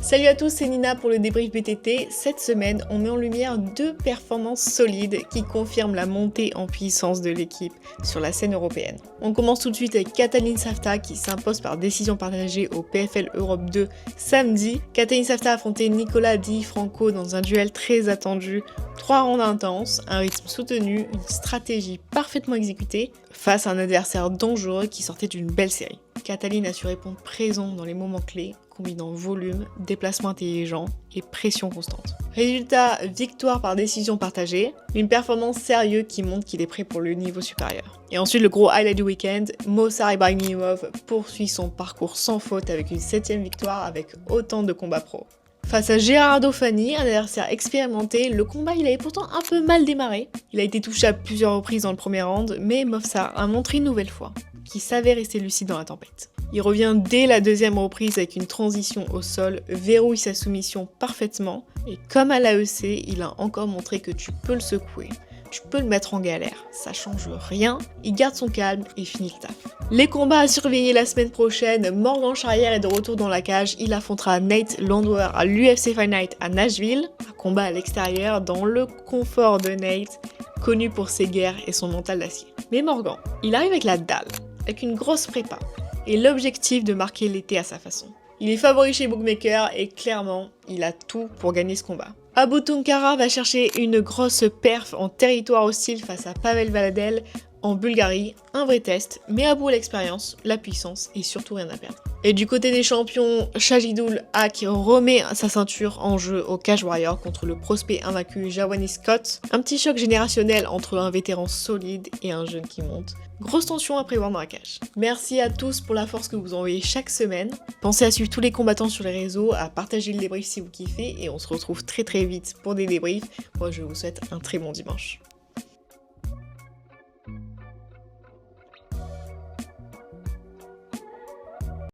Salut à tous, c'est Nina pour le débrief BTT. Cette semaine, on met en lumière deux performances solides qui confirment la montée en puissance de l'équipe sur la scène européenne. On commence tout de suite avec Katalin Savta qui s'impose par décision partagée au PFL Europe 2 samedi. Katalin Savta a affronté Nicolas Di Franco dans un duel très attendu. 3 rounds intenses, un rythme soutenu, une stratégie parfaitement exécutée face à un adversaire dangereux qui sortait d'une belle série. Katalin a su répondre présent dans les moments clés, combinant volume, déplacement intelligent et pression constante. Résultat, victoire par décision partagée, une performance sérieuse qui montre qu'il est prêt pour le niveau supérieur. Et ensuite, le gros highlight du week-end, Movsar Ibragimov poursuit son parcours sans faute avec une 7ème victoire avec autant de combats pro. Face à Gerardo Fanni, un adversaire expérimenté, le combat il avait pourtant un peu mal démarré. Il a été touché à plusieurs reprises dans le premier round, mais Movsar a montré une nouvelle fois qu'il savait rester lucide dans la tempête. Il revient dès la 2e reprise avec une transition au sol, verrouille sa soumission parfaitement, et comme à l'AEC, il a encore montré que tu peux le secouer, tu peux le mettre en galère, ça change rien, il garde son calme et finit le taf. Les combats à surveiller la semaine prochaine, Morgan Charrière est de retour dans la cage, il affrontera Nate Landwehr à l'UFC Fight Night à Nashville, un combat à l'extérieur dans le confort de Nate, connu pour ses guerres et son mental d'acier. Mais Morgan, il arrive avec la dalle, avec une grosse prépa, et l'objectif de marquer l'été à sa façon. Il est favori chez Bookmaker et clairement, il a tout pour gagner ce combat. Abu Tunkara va chercher une grosse perf en territoire hostile face à Pavel Valadel en Bulgarie, un vrai test, mais Abu a l'expérience, la puissance et surtout rien à perdre. Et du côté des champions, Shahidul Haq remet sa ceinture en jeu au Cage Warrior contre le prospect invaincu Jawani Scott. Un petit choc générationnel entre un vétéran solide et un jeune qui monte. Grosse tension à prévoir dans la cage. Merci à tous pour la force que vous envoyez chaque semaine. Pensez à suivre tous les combattants sur les réseaux, à partager le débrief si vous kiffez et on se retrouve très vite pour des débriefs. Moi je vous souhaite un très bon dimanche.